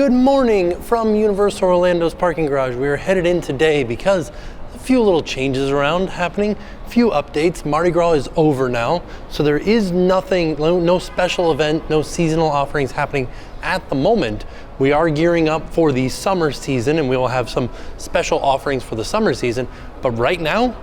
Good morning from Universal Orlando's parking garage. We are headed in today because a few little changes around happening, a few updates. Mardi Gras is over now, so there is nothing, no special event, no seasonal offerings happening at the moment. We are gearing up for the summer season and we will have some special offerings for the summer season, but right now,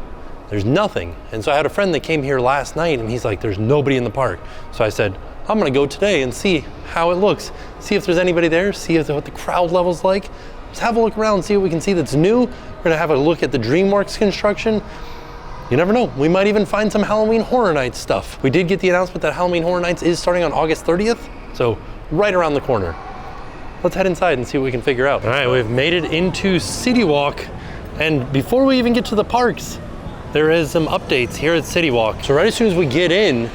there's nothing. And so I had a friend that came here last night and he's like, there's nobody in the park. So I said, I'm gonna go today and see how it looks. See if there's anybody there, see what the crowd level's like. Just have a look around, see what we can see that's new. We're gonna have a look at the DreamWorks construction. You never know, we might even find some Halloween Horror Nights stuff. We did get the announcement that Halloween Horror Nights is starting on August 30th, so right around the corner. Let's head inside and see what we can figure out. All right, we've made it into CityWalk, and before we even get to the parks, there is some updates here at CityWalk. So right as soon as we get in,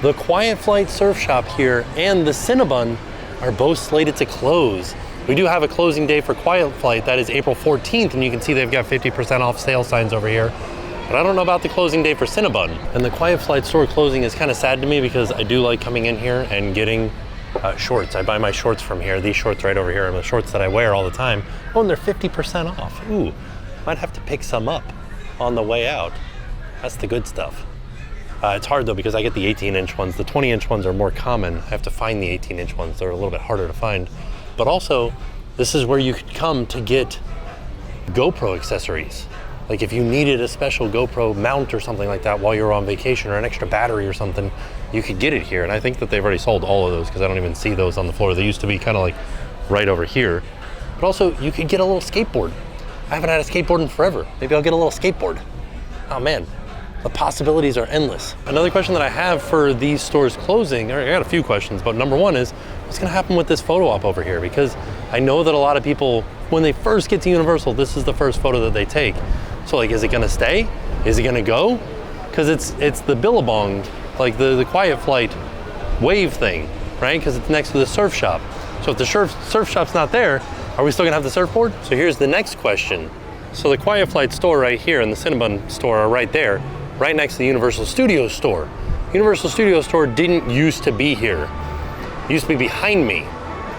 the Quiet Flight Surf Shop here and the Cinnabon are both slated to close. We do have a closing day for Quiet Flight, that is April 14th, and you can see they've got 50% off sale signs over here. But I don't know about the closing day for Cinnabon. And the Quiet Flight store closing is kind of sad to me because I do like coming in here and getting shorts. I buy my shorts from here. These shorts right over here are the shorts that I wear all the time. Oh, and they're 50% off. Ooh, might have to pick some up on the way out. That's the good stuff. It's hard though because I get the 18-inch ones. The 20-inch ones are more common. I have to find the 18-inch ones. They're a little bit harder to find. But also, this is where you could come to get GoPro accessories. Like if you needed a special GoPro mount or something like that while you're on vacation or an extra battery or something, you could get it here. And I think that they've already sold all of those because I don't even see those on the floor. They used to be kind of like right over here. But also, you could get a little skateboard. I haven't had a skateboard in forever. Maybe I'll get a little skateboard. Oh man. The possibilities are endless. Another question that I have for these stores closing, or I got a few questions, but number one is, what's gonna happen with this photo op over here? Because I know that a lot of people, when they first get to Universal, this is the first photo that they take. So like, is it gonna stay? Is it gonna go? Because it's the Billabong, like the Quiet Flight wave thing, right? Because it's next to the surf shop. So if the surf shop's not there, are we still gonna have the surfboard? So here's the next question. So the Quiet Flight store right here and the Cinnabon store are right there, right next to the Universal Studios store. Universal Studios store didn't used to be here. It used to be behind me.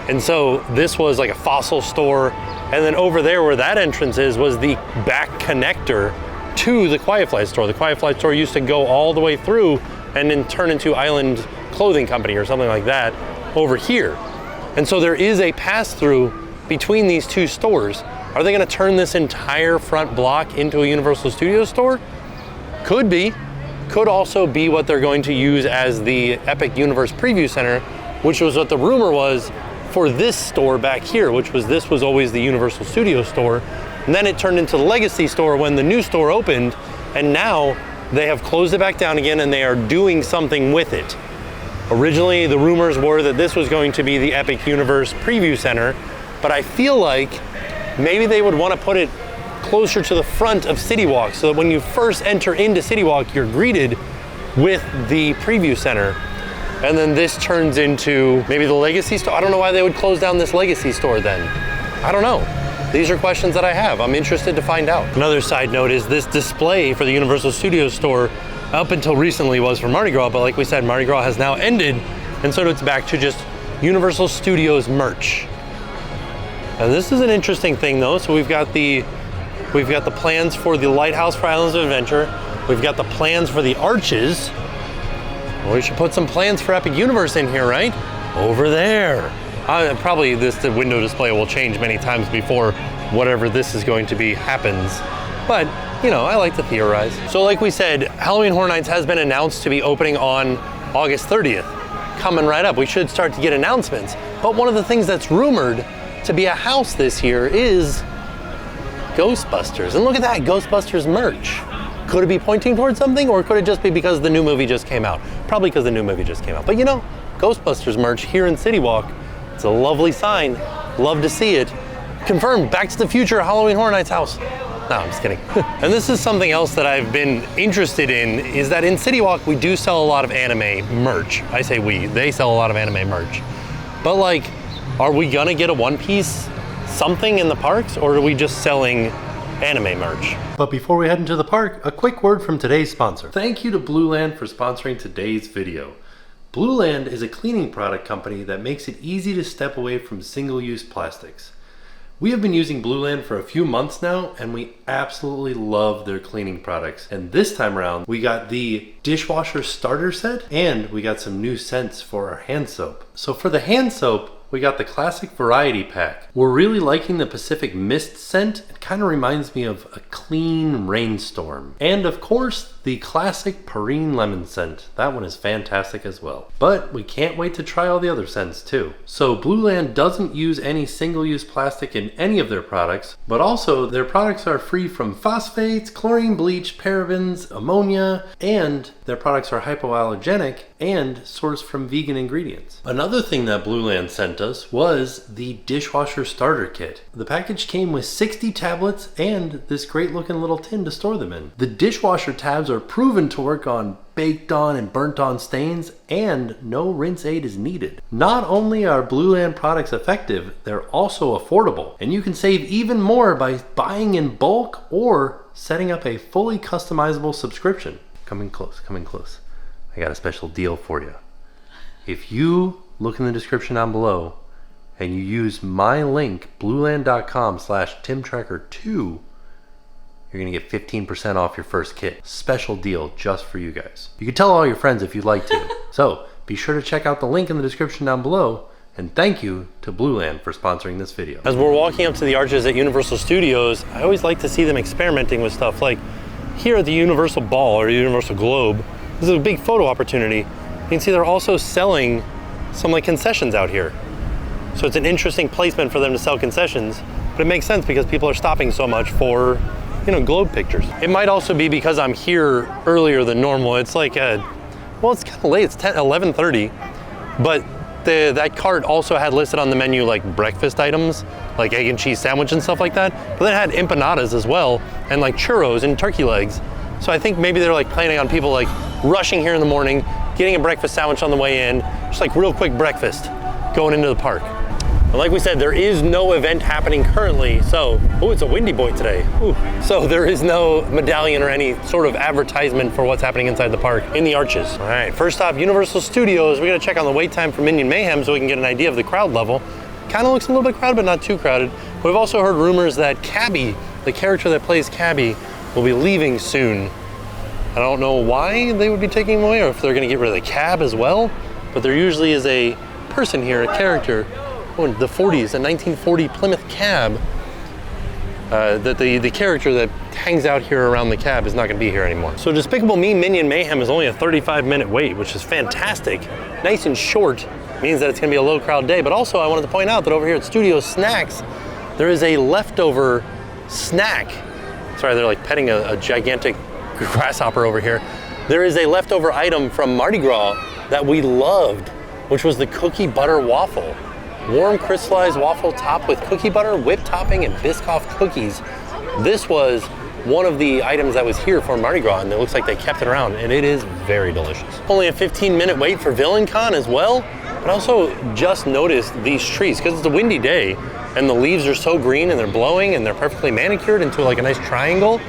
And so this was like a Fossil store. And then over there where that entrance is was the back connector to the Quiet Flight store. The Quiet Flight store used to go all the way through and then turn into Island Clothing Company or something like that over here. And so there is a pass through between these two stores. Are they gonna turn this entire front block into a Universal Studios store? Could be. Could also be what they're going to use as the Epic Universe Preview Center, which was what the rumor was for this store back here, this was always the Universal Studios store. And then it turned into the Legacy store when the new store opened, and now they have closed it back down again and they are doing something with it. Originally, the rumors were that this was going to be the Epic Universe Preview Center, but I feel like maybe they would want to put it closer to the front of CityWalk so that when you first enter into CityWalk, you're greeted with the preview center. And then this turns into maybe the Legacy store. I don't know why they would close down this Legacy store then. I don't know. These are questions that I have. I'm interested to find out. Another side note is this display for the Universal Studios store up until recently was for Mardi Gras, but like we said, Mardi Gras has now ended. And so it's back to just Universal Studios merch. And this is an interesting thing though. So we've got the plans for the Lighthouse for Islands of Adventure. We've got the plans for the arches. Well, we should put some plans for Epic Universe in here, right? Over there. Probably the window display will change many times before whatever this is going to be happens. But, you know, I like to theorize. So like we said, Halloween Horror Nights has been announced to be opening on August 30th. Coming right up. We should start to get announcements. But one of the things that's rumored to be a house this year is Ghostbusters. And look at that, Ghostbusters merch. Could it be pointing towards something, or could it just be because the new movie just came out? Probably because the new movie just came out. But you know, Ghostbusters merch here in CityWalk. It's a lovely sign. Love to see it. Confirmed, Back to the Future Halloween Horror Nights house. No, I'm just kidding. And this is something else that I've been interested in, is that in CityWalk, we do sell a lot of anime merch. I say we, they sell a lot of anime merch. But like, are we gonna get a One Piece something in the parks, or are we just selling anime merch? But before we head into the park, a quick word from today's sponsor. Thank you to Blue Land for sponsoring today's video. Blueland is a cleaning product company that makes it easy to step away from single-use plastics. We have been using Blueland for a few months now, and we absolutely love their cleaning products. And this time around, we got the dishwasher starter set, and we got some new scents for our hand soap. So for the hand soap, we got the classic variety pack. We're really liking the Pacific Mist scent. It kind of reminds me of a clean rainstorm. And of course, the classic Perrine lemon scent. That one is fantastic as well. But we can't wait to try all the other scents too. So Blueland doesn't use any single-use plastic in any of their products, but also their products are free from phosphates, chlorine, bleach, parabens, ammonia, and their products are hypoallergenic and sourced from vegan ingredients. Another thing that Blueland sent us was the dishwasher starter kit. The package came with 60 tablets and this great looking little tin to store them in. The dishwasher tabs are proven to work on baked on and burnt on stains, and no rinse aid is needed. Not only are Blueland products effective, they're also affordable, and you can save even more by buying in bulk or setting up a fully customizable subscription. Come in close, come in close. I got a special deal for you. If you look in the description down below and you use my link, blueland.com/TimTracker2, you're gonna get 15% off your first kit. Special deal just for you guys. You can tell all your friends if you'd like to. So be sure to check out the link in the description down below, and thank you to Blueland for sponsoring this video. As we're walking up to the arches at Universal Studios, I always like to see them experimenting with stuff. Like here at the Universal Ball or Universal Globe, this is a big photo opportunity. You can see they're also selling some like concessions out here. So it's an interesting placement for them to sell concessions, but it makes sense because people are stopping so much for, you know, globe pictures. It might also be because I'm here earlier than normal. It's like, well, it's kind of late, it's 11:30, but that cart also had listed on the menu like breakfast items, like egg and cheese sandwich and stuff like that, but then it had empanadas as well, and like churros and turkey legs. So I think maybe they're like planning on people like rushing here in the morning, getting a breakfast sandwich on the way in, just like real quick breakfast, going into the park. And like we said, there is no event happening currently, so, oh, it's a windy boy today. Ooh. So there is no medallion or any sort of advertisement for what's happening inside the park in the arches. All right, first stop, Universal Studios. We're gonna check on the wait time for Minion Mayhem so we can get an idea of the crowd level. Kind of looks a little bit crowded, but not too crowded. We've also heard rumors that Cabby, the character that plays Cabby, will be leaving soon. I don't know why they would be taking him away or if they're gonna get rid of the cab as well, but there usually is a person here, a character, in the 40s, a 1940 Plymouth cab, that the character that hangs out here around the cab is not gonna be here anymore. So Despicable Me Minion Mayhem is only a 35-minute wait, which is fantastic. Nice and short, means that it's gonna be a low crowd day, but also I wanted to point out that over here at Studio Snacks, there is a leftover snack. Sorry, they're like petting a gigantic grasshopper over here. There is a leftover item from Mardi Gras that we loved, which was the cookie butter waffle. Warm crystallized waffle topped with cookie butter, whipped topping, and Biscoff cookies. This was one of the items that was here for Mardi Gras, and it looks like they kept it around, and it is very delicious. Only a 15-minute wait for VillainCon as well, but also just noticed these trees, because it's a windy day, and the leaves are so green, and they're blowing, and they're perfectly manicured into like a nice triangle.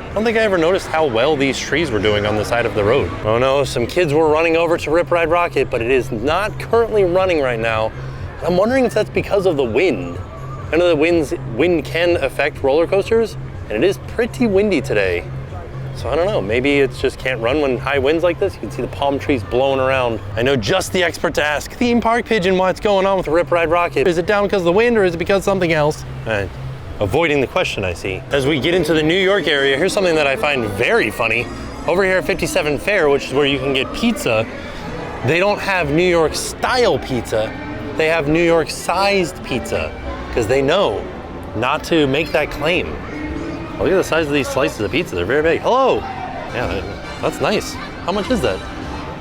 I don't think I ever noticed how well these trees were doing on the side of the road. Oh no, some kids were running over to Rip Ride Rockit, but it is not currently running right now. I'm wondering if that's because of the wind. I know that wind can affect roller coasters, and it is pretty windy today. So I don't know, maybe it just can't run when high winds like this. You can see the palm trees blowing around. I know just the expert to ask. Theme Park Pigeon, what's going on with Rip Ride Rockit? Is it down because of the wind or is it because of something else? Avoiding the question, I see. As we get into the New York area, here's something that I find very funny. Over here at 57 Fair, which is where you can get pizza, they don't have New York style pizza. They have New York sized pizza because they know not to make that claim. Look at the size of these slices of pizza, they're very big. Hello, yeah, that's nice. How much is that?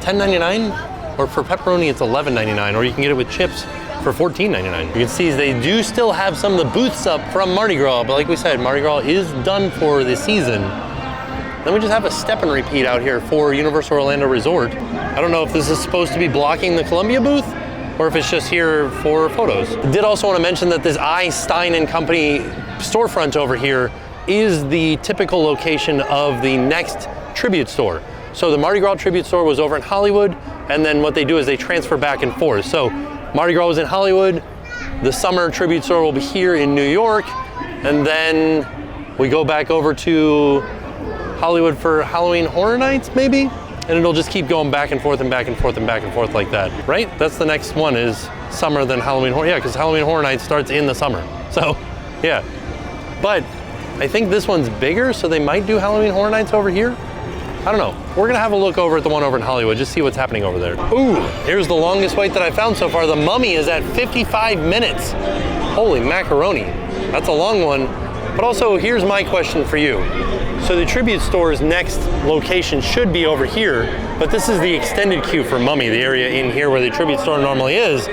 $10.99? Or for pepperoni, it's $11.99, or you can get it with chips for $14.99. You can see they do still have some of the booths up from Mardi Gras, but like we said, Mardi Gras is done for the season. Then we just have a step and repeat out here for Universal Orlando Resort. I don't know if this is supposed to be blocking the Columbia booth, or if it's just here for photos. I did also want to mention that this I, Stein & Company storefront over here is the typical location of the next tribute store. So the Mardi Gras tribute store was over in Hollywood, and then what they do is they transfer back and forth. So Mardi Gras was in Hollywood, the summer tribute store will be here in New York, and then we go back over to Hollywood for Halloween Horror Nights, maybe? And it'll just keep going back and forth and back and forth and back and forth like that, right? That's the next one is summer, then Halloween Horror, yeah, because Halloween Horror Nights starts in the summer. So, yeah. But I think this one's bigger, so they might do Halloween Horror Nights over here. I don't know. We're gonna have a look over at the one over in Hollywood, just see what's happening over there. Ooh, here's the longest wait that I found so far. The Mummy is at 55 minutes. Holy macaroni. That's a long one. But also, here's my question for you. So the tribute store's next location should be over here, but this is the extended queue for Mummy, the area in here where the tribute store normally is.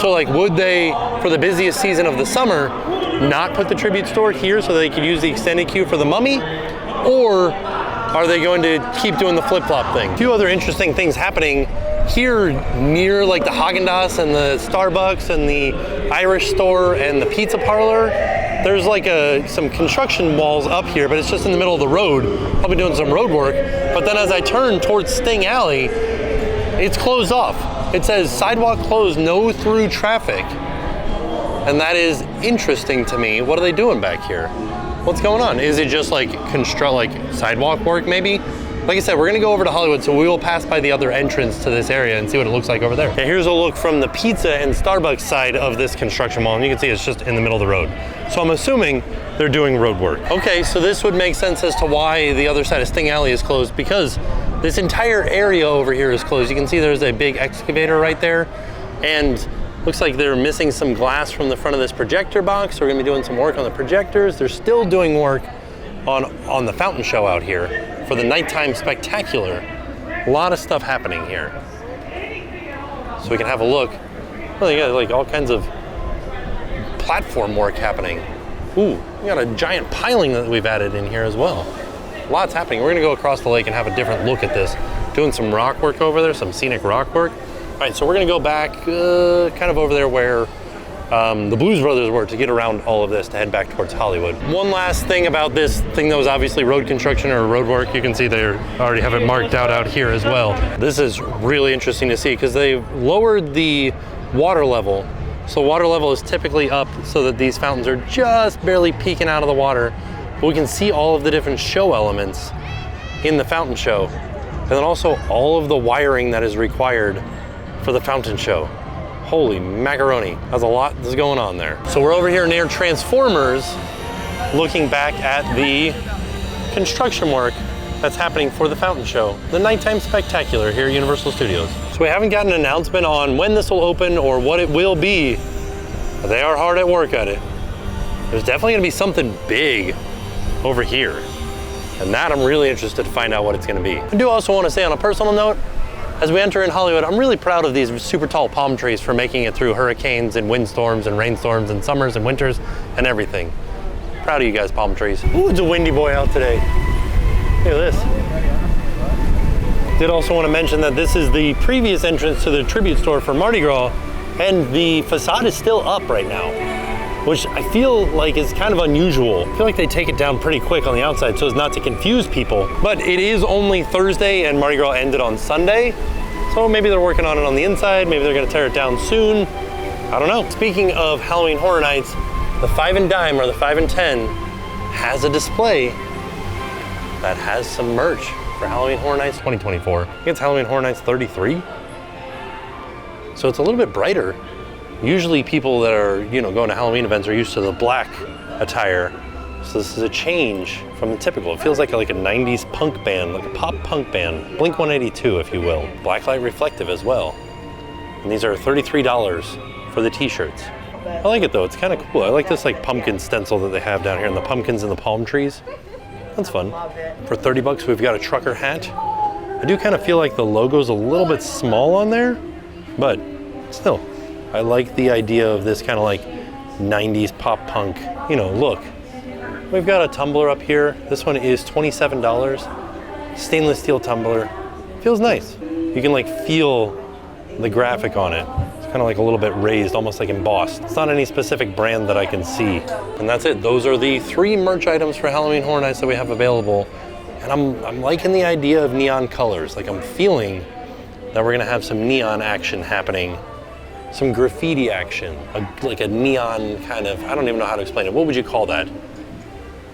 So like, would they, for the busiest season of the summer, not put the tribute store here so they could use the extended queue for the Mummy? Or are they going to keep doing the flip-flop thing? A few other interesting things happening here near like the Haagen-Dazs and the Starbucks and the Irish store and the pizza parlor. There's like some construction walls up here, but it's just in the middle of the road. I'll be doing some road work. But then as I turn towards Sting Alley, it's closed off. It says sidewalk closed, no through traffic. And that is interesting to me. What are they doing back here? What's going on? Is it just like sidewalk work maybe? Like I said, we're gonna go over to Hollywood, so we will pass by the other entrance to this area and see what it looks like over there. Okay, here's a look from the pizza and Starbucks side of this construction mall, and you can see it's just in the middle of the road. So I'm assuming they're doing road work. Okay, so this would make sense as to why the other side of Sting Alley is closed, because this entire area over here is closed. You can see there's a big excavator right there, and looks like they're missing some glass from the front of this projector box. So we're gonna be doing some work on the projectors. They're still doing work on the fountain show out here for the nighttime spectacular. A lot of stuff happening here. So we can have a look. Well, you got like all kinds of platform work happening. Ooh, we got a giant piling that we've added in here as well. Lots happening. We're gonna go across the lake and have a different look at this. Doing some rock work over there, some scenic rock work. All right, so we're gonna go back kind of over there where the Blues Brothers were to get around all of this to head back towards Hollywood. One last thing about this thing that was obviously road construction or road work, you can see they already have it marked out here as well. This is really interesting to see because they've lowered the water level. So water level is typically up so that these fountains are just barely peeking out of the water. But we can see all of the different show elements in the fountain show. And then also all of the wiring that is required for the fountain show. Holy macaroni, that's a lot that's going on there. So we're over here near Transformers, looking back at the construction work that's happening for the fountain show, the nighttime spectacular here at Universal Studios. So we haven't got an announcement on when this will open or what it will be, but they are hard at work at it. There's definitely gonna be something big over here, and that I'm really interested to find out what it's gonna be. I do also wanna say on a personal note, as we enter in Hollywood, I'm really proud of these super tall palm trees for making it through hurricanes and windstorms and rainstorms and summers and winters and everything. Proud of you guys, palm trees. Ooh, it's a windy boy out today. Look at this. Did also want to mention that this is the previous entrance to the tribute store for Mardi Gras, and the facade is still up right now, which I feel like is kind of unusual. I feel like they take it down pretty quick on the outside so as not to confuse people. But it is only Thursday and Mardi Gras ended on Sunday. So maybe they're working on it on the inside. Maybe they're gonna tear it down soon. I don't know. Speaking of Halloween Horror Nights, the 5 and Dime or the 5 and 10 has a display that has some merch for Halloween Horror Nights 2024. I think it's Halloween Horror Nights 33. So it's a little bit brighter. Usually people that are, going to Halloween events are used to the black attire. So this is a change from the typical. It feels like a 90s punk band, like a pop punk band. Blink-182, if you will. Blacklight reflective as well. And these are $33 for the T-shirts. I like it though, it's kind of cool. I like this pumpkin stencil that they have down here and the pumpkins and the palm trees. That's fun. For 30 bucks, we've got a trucker hat. I do kind of feel like the logo's a little bit small on there, but still. I like the idea of this kind of 90s pop punk, look. We've got a tumbler up here. This one is $27. Stainless steel tumbler. Feels nice. You can feel the graphic on it. It's kind of a little bit raised, almost embossed. It's not any specific brand that I can see. And that's it. Those are the 3 merch items for Halloween Horror Nights that we have available. And I'm liking the idea of neon colors. I'm feeling that we're gonna have some neon action happening, some graffiti action, like a neon kind of, I don't even know how to explain it. What would you call that?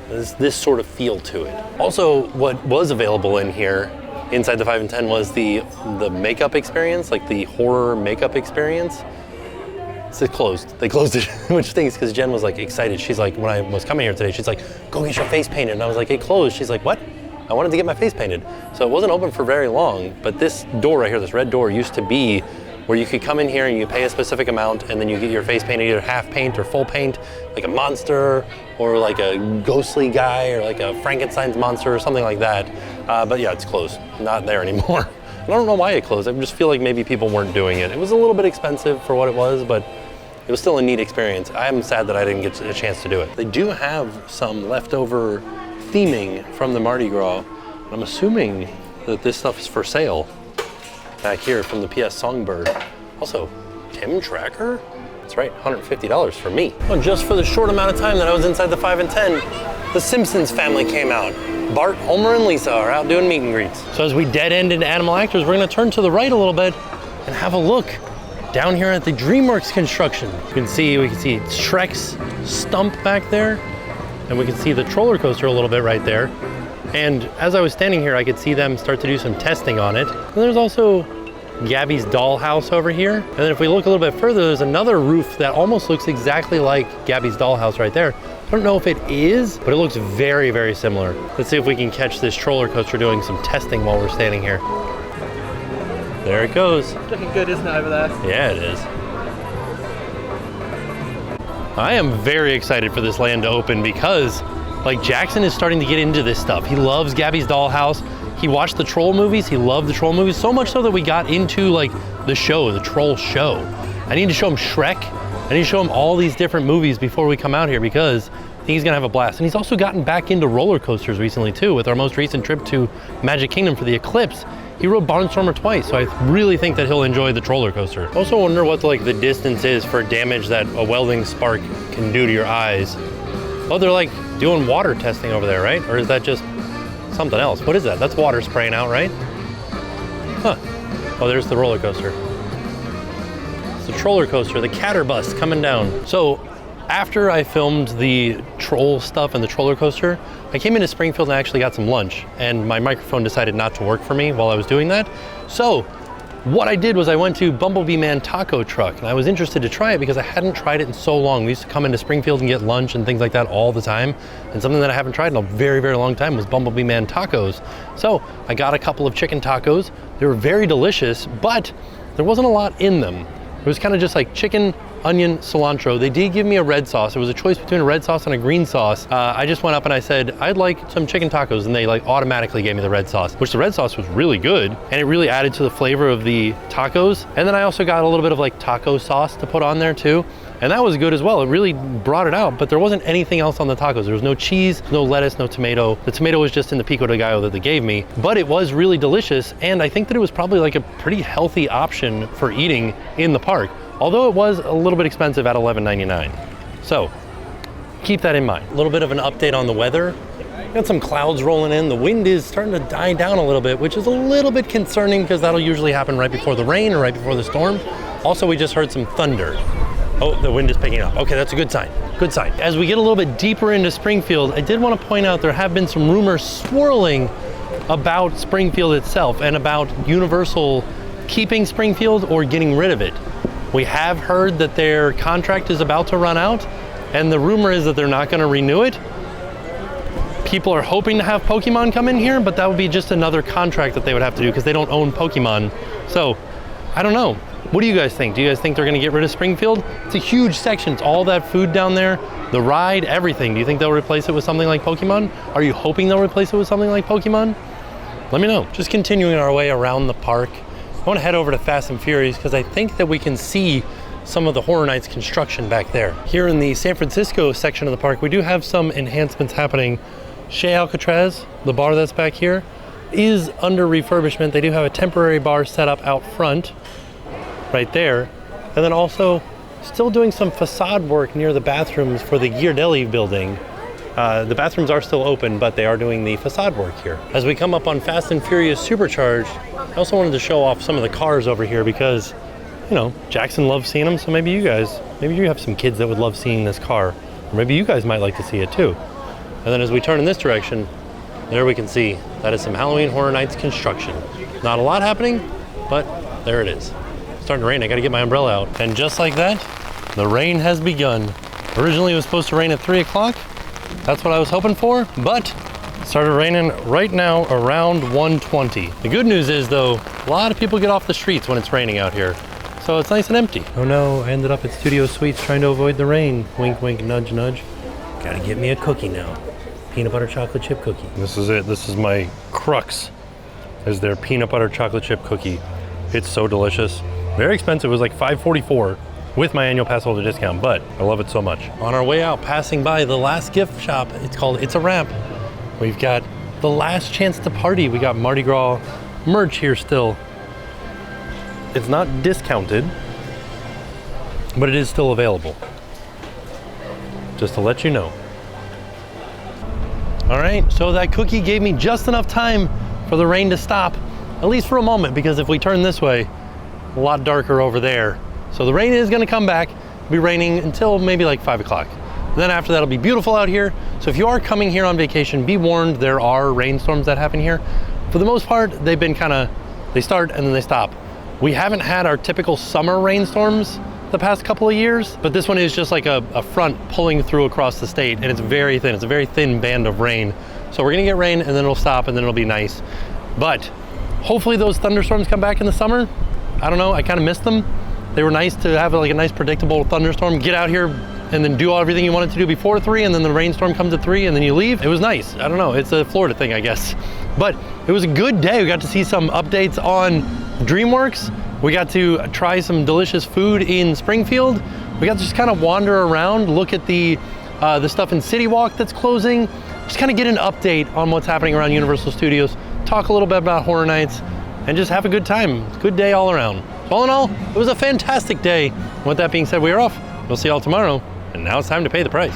This sort of feel to it. Also, what was available in here, inside the 5 and 10, was the makeup experience, like the horror makeup experience. It's closed. They closed it, which stinks because Jen was like excited. She's like, when I was coming here today, she's like, go get your face painted. And I was like, it closed. She's like, what? I wanted to get my face painted. So it wasn't open for very long, but this door right here, this red door, used to be where you could come in here and you pay a specific amount and then you get your face painted, either half paint or full paint, like a monster or like a ghostly guy or like a Frankenstein's monster or something like that. But yeah, it's closed, not there anymore. I don't know why it closed. I just feel like maybe people weren't doing it. It was a little bit expensive for what it was, but it was still a neat experience. I am sad that I didn't get a chance to do it. They do have some leftover theming from the Mardi Gras. I'm assuming that this stuff is for sale back here from the PS Songbird. Also, TimTracker? That's right, $150 for me. Well, just for the short amount of time that I was inside the 5 and 10, the Simpsons family came out. Bart, Homer, and Lisa are out doing meet and greets. So as we dead end into Animal Actors, we're gonna turn to the right a little bit and have a look down here at the DreamWorks construction. We can see Shrek's stump back there, and we can see the roller coaster a little bit right there. And as I was standing here, I could see them start to do some testing on it. And there's also Gabby's dollhouse over here. And then if we look a little bit further, there's another roof that almost looks exactly like Gabby's dollhouse right there. I don't know if it is, but it looks very, very similar. Let's see if we can catch this roller coaster doing some testing while we're standing here. There it goes. Looking good, isn't it, over there? Yeah, it is. I am very excited for this land to open because like Jackson is starting to get into this stuff. He loves Gabby's dollhouse. He watched the Troll movies. He loved the Troll movies so much so that we got into like the show, the Troll show. I need to show him Shrek. I need to show him all these different movies before we come out here because I think he's gonna have a blast. And he's also gotten back into roller coasters recently too with our most recent trip to Magic Kingdom for the Eclipse. He rode Barnstormer twice, so I really think that he'll enjoy the roller coaster. Also wonder what like the distance is for damage that a welding spark can do to your eyes. Oh, they're like doing water testing over there, right? Or is that just something else? What is that? That's water spraying out, right? Huh. Oh, there's the roller coaster. It's the roller coaster, the Catterbus coming down. So after I filmed the troll stuff and the roller coaster, I came into Springfield and I actually got some lunch, and my microphone decided not to work for me while I was doing that. So what I did was I went to Bumblebee Man Taco Truck, and I was interested to try it because I hadn't tried it in so long. We used to come into Springfield and get lunch and things like that all the time, and something that I haven't tried in a very, very long time was Bumblebee Man tacos. So I got a couple of chicken tacos. They were very delicious, but there wasn't a lot in them. It was kind of just like chicken, onion, cilantro. They did give me a red sauce. It was a choice between a red sauce and a green sauce. I just went up and I said, I'd like some chicken tacos, and they like automatically gave me the red sauce, which the red sauce was really good, and it really added to the flavor of the tacos. And then I also got a little bit of like taco sauce to put on there too, and that was good as well. It really brought it out, but there wasn't anything else on the tacos. There was no cheese, no lettuce, no tomato. The tomato was just in the pico de gallo that they gave me, but it was really delicious, and I think that it was probably like a pretty healthy option for eating in the park, although it was a little bit expensive at $11.99. So keep that in mind. A little bit of an update on the weather. Got some clouds rolling in. The wind is starting to die down a little bit, which is a little bit concerning because that'll usually happen right before the rain or right before the storm. Also, we just heard some thunder. Oh, the wind is picking up. Okay, that's a good sign. Good sign. As we get a little bit deeper into Springfield, I did want to point out there have been some rumors swirling about Springfield itself and about Universal keeping Springfield or getting rid of it. We have heard that their contract is about to run out, and the rumor is that they're not going to renew it. People are hoping to have Pokemon come in here, but that would be just another contract that they would have to do because they don't own Pokemon. So, I don't know. What do you guys think? Do you guys think they're going to get rid of Springfield? It's a huge section. It's all that food down there, the ride, everything. Do you think they'll replace it with something like Pokemon? Are you hoping they'll replace it with something like Pokemon? Let me know. Just continuing our way around the park, I want to head over to Fast and Furious because I think that we can see some of the Horror Nights construction back there. Here in the San Francisco section of the park, we do have some enhancements happening. Chez Alcatraz, the bar that's back here, is under refurbishment. They do have a temporary bar set up out front, right there. And then also still doing some facade work near the bathrooms for the Ghirardelli building. The bathrooms are still open, but they are doing the facade work here. As we come up on Fast and Furious Supercharged, I also wanted to show off some of the cars over here because, you know, Jackson loves seeing them, so maybe you have some kids that would love seeing this car, or maybe you guys might like to see it too. And then as we turn in this direction, there we can see that is some Halloween Horror Nights construction. Not a lot happening, but there it is. It's starting to rain, I gotta get my umbrella out. And just like that, the rain has begun. Originally it was supposed to rain at 3 o'clock. That's what I was hoping for, but it started raining right now around 1:20. The good news is though, a lot of people get off the streets when it's raining out here. So it's nice and empty. Oh no, I ended up at Studio Suites trying to avoid the rain. Wink, wink, nudge, nudge. Gotta get me a cookie now. Peanut butter chocolate chip cookie. This is it, this is my crux, is their peanut butter chocolate chip cookie. It's so delicious. Very expensive, it was like $5.44 with my annual pass holder discount, but I love it so much. On our way out, passing by the last gift shop, it's called It's a Wrap. We've got the last chance to party. We got Mardi Gras merch here still. It's not discounted, but it is still available. Just to let you know. All right, so that cookie gave me just enough time for the rain to stop, at least for a moment, because if we turn this way, a lot darker over there. So the rain is gonna come back, be raining until maybe like 5 o'clock. Then after that, it'll be beautiful out here. So if you are coming here on vacation, be warned, there are rainstorms that happen here. For the most part, they've been they start and then they stop. We haven't had our typical summer rainstorms the past couple of years, but this one is just like a front pulling through across the state, and it's very thin. It's a very thin band of rain. So we're gonna get rain and then it'll stop and then it'll be nice. But hopefully those thunderstorms come back in the summer. I don't know, I kind of missed them. They were nice to have like a nice predictable thunderstorm. Get out here and then do everything you wanted to do before 3, and then the rainstorm comes at 3 and then you leave. It was nice. I don't know, it's a Florida thing, I guess. But it was a good day. We got to see some updates on DreamWorks. We got to try some delicious food in Springfield. We got to just kind of wander around, look at the stuff in CityWalk that's closing, just kind of get an update on what's happening around Universal Studios, talk a little bit about Horror Nights, and just have a good time. Good day all around. So all in all, it was a fantastic day. With that being said, we are off. We'll see y'all tomorrow, and now it's time to pay the price.